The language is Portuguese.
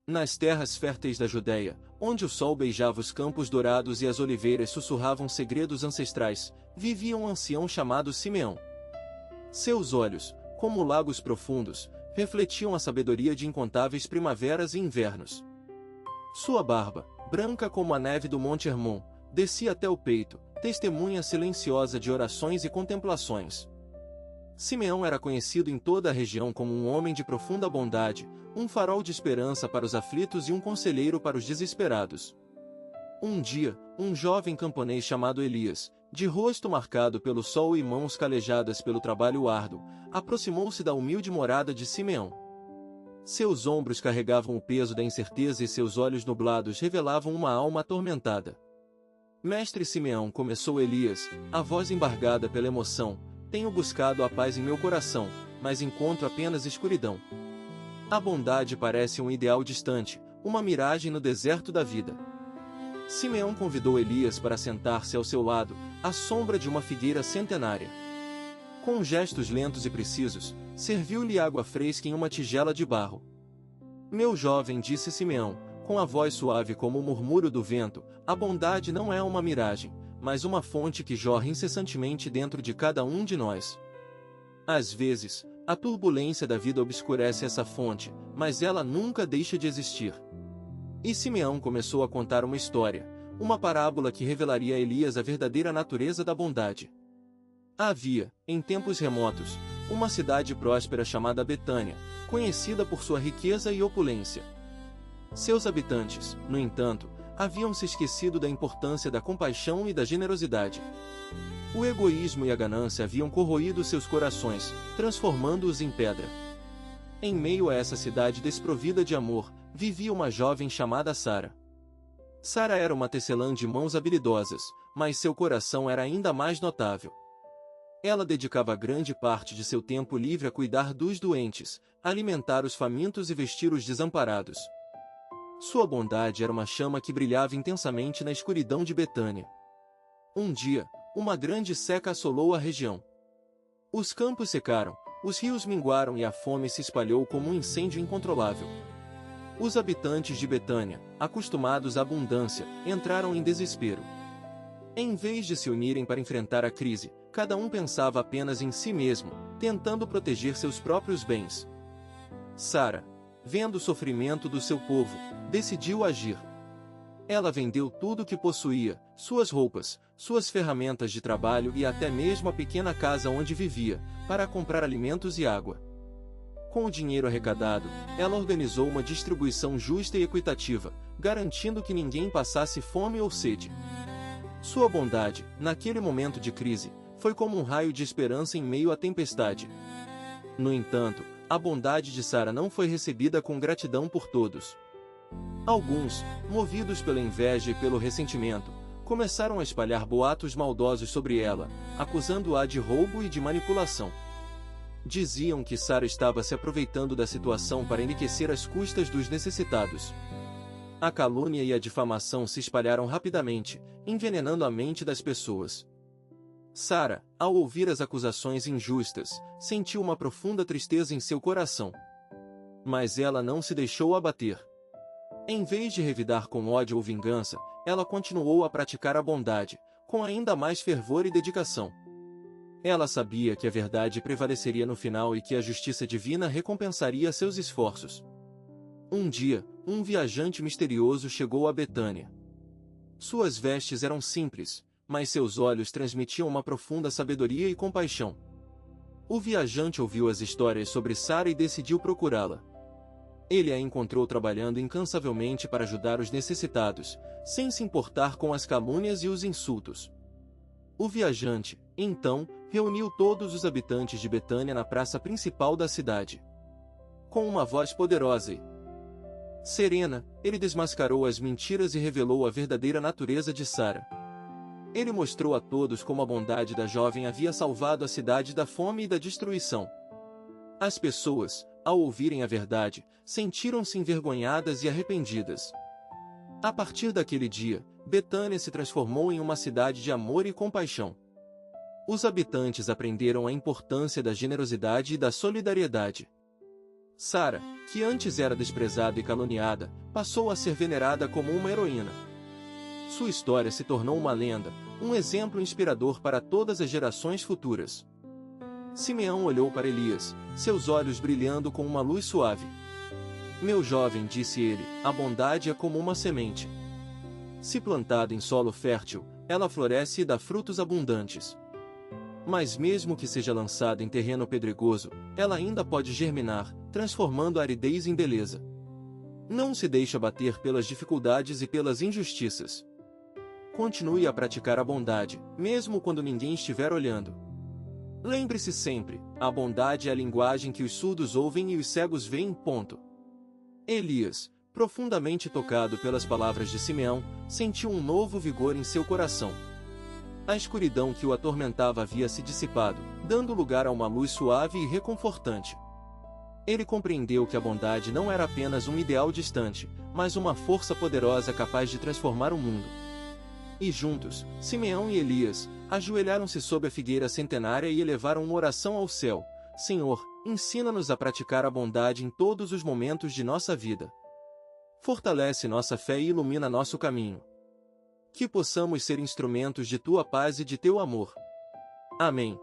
Nas terras férteis da Judéia, onde o sol beijava os campos dourados e as oliveiras sussurravam segredos ancestrais, vivia um ancião chamado Simeão. Seus olhos, como lagos profundos, refletiam a sabedoria de incontáveis primaveras e invernos. Sua barba, branca como a neve do Monte Hermon, descia até o peito, testemunha silenciosa de orações e contemplações. Simeão era conhecido em toda a região como um homem de profunda bondade, um farol de esperança para os aflitos e um conselheiro para os desesperados. Um dia, um jovem camponês chamado Elias, de rosto marcado pelo sol e mãos calejadas pelo trabalho árduo, aproximou-se da humilde morada de Simeão. Seus ombros carregavam o peso da incerteza e seus olhos nublados revelavam uma alma atormentada. Mestre Simeão, começou Elias, a voz embargada pela emoção, tenho buscado a paz em meu coração, mas encontro apenas escuridão. A bondade parece um ideal distante, uma miragem no deserto da vida. Simeão convidou Elias para sentar-se ao seu lado, à sombra de uma figueira centenária. Com gestos lentos e precisos, serviu-lhe água fresca em uma tigela de barro. Meu jovem, disse Simeão, com a voz suave como o murmúrio do vento, a bondade não é uma miragem, mas uma fonte que jorra incessantemente dentro de cada um de nós. Às vezes, a turbulência da vida obscurece essa fonte, mas ela nunca deixa de existir. E Simeão começou a contar uma história, uma parábola que revelaria a Elias a verdadeira natureza da bondade. Havia, em tempos remotos, uma cidade próspera chamada Betânia, conhecida por sua riqueza e opulência. Seus habitantes, no entanto, haviam se esquecido da importância da compaixão e da generosidade. O egoísmo e a ganância haviam corroído seus corações, transformando-os em pedra. Em meio a essa cidade desprovida de amor, vivia uma jovem chamada Sara. Sara era uma tecelã de mãos habilidosas, mas seu coração era ainda mais notável. Ela dedicava grande parte de seu tempo livre a cuidar dos doentes, alimentar os famintos e vestir os desamparados. Sua bondade era uma chama que brilhava intensamente na escuridão de Betânia. Um dia, uma grande seca assolou a região. Os campos secaram, os rios minguaram e a fome se espalhou como um incêndio incontrolável. Os habitantes de Betânia, acostumados à abundância, entraram em desespero. Em vez de se unirem para enfrentar a crise, cada um pensava apenas em si mesmo, tentando proteger seus próprios bens. Sara, vendo o sofrimento do seu povo, decidiu agir. Ela vendeu tudo o que possuía, suas roupas, suas ferramentas de trabalho e até mesmo a pequena casa onde vivia, para comprar alimentos e água. Com o dinheiro arrecadado, ela organizou uma distribuição justa e equitativa, garantindo que ninguém passasse fome ou sede. Sua bondade, naquele momento de crise, foi como um raio de esperança em meio à tempestade. No entanto, a bondade de Sara não foi recebida com gratidão por todos. Alguns, movidos pela inveja e pelo ressentimento, começaram a espalhar boatos maldosos sobre ela, acusando-a de roubo e de manipulação. Diziam que Sara estava se aproveitando da situação para enriquecer às custas dos necessitados. A calúnia e a difamação se espalharam rapidamente, envenenando a mente das pessoas. Sara, ao ouvir as acusações injustas, sentiu uma profunda tristeza em seu coração. Mas ela não se deixou abater. Em vez de revidar com ódio ou vingança, ela continuou a praticar a bondade, com ainda mais fervor e dedicação. Ela sabia que a verdade prevaleceria no final e que a justiça divina recompensaria seus esforços. Um dia, um viajante misterioso chegou a Betânia. Suas vestes eram simples, mas seus olhos transmitiam uma profunda sabedoria e compaixão. O viajante ouviu as histórias sobre Sara e decidiu procurá-la. Ele a encontrou trabalhando incansavelmente para ajudar os necessitados, sem se importar com as calúnias e os insultos. O viajante, então, reuniu todos os habitantes de Betânia na praça principal da cidade. Com uma voz poderosa e serena, ele desmascarou as mentiras e revelou a verdadeira natureza de Sara. Ele mostrou a todos como a bondade da jovem havia salvado a cidade da fome e da destruição. As pessoas, ao ouvirem a verdade, sentiram-se envergonhadas e arrependidas. A partir daquele dia, Betânia se transformou em uma cidade de amor e compaixão. Os habitantes aprenderam a importância da generosidade e da solidariedade. Sara, que antes era desprezada e caluniada, passou a ser venerada como uma heroína. Sua história se tornou uma lenda, um exemplo inspirador para todas as gerações futuras. Simeão olhou para Elias, seus olhos brilhando com uma luz suave. Meu jovem, disse ele, a bondade é como uma semente. Se plantada em solo fértil, ela floresce e dá frutos abundantes. Mas mesmo que seja lançada em terreno pedregoso, ela ainda pode germinar, transformando a aridez em beleza. Não se deixe abater pelas dificuldades e pelas injustiças. Continue a praticar a bondade, mesmo quando ninguém estiver olhando. Lembre-se sempre, a bondade é a linguagem que os surdos ouvem e os cegos veem. Elias, profundamente tocado pelas palavras de Simeão, sentiu um novo vigor em seu coração. A escuridão que o atormentava havia se dissipado, dando lugar a uma luz suave e reconfortante. Ele compreendeu que a bondade não era apenas um ideal distante, mas uma força poderosa capaz de transformar o mundo. E juntos, Simeão e Elias, ajoelharam-se sob a figueira centenária e elevaram uma oração ao céu: Senhor, ensina-nos a praticar a bondade em todos os momentos de nossa vida. Fortalece nossa fé e ilumina nosso caminho. Que possamos ser instrumentos de tua paz e de teu amor. Amém.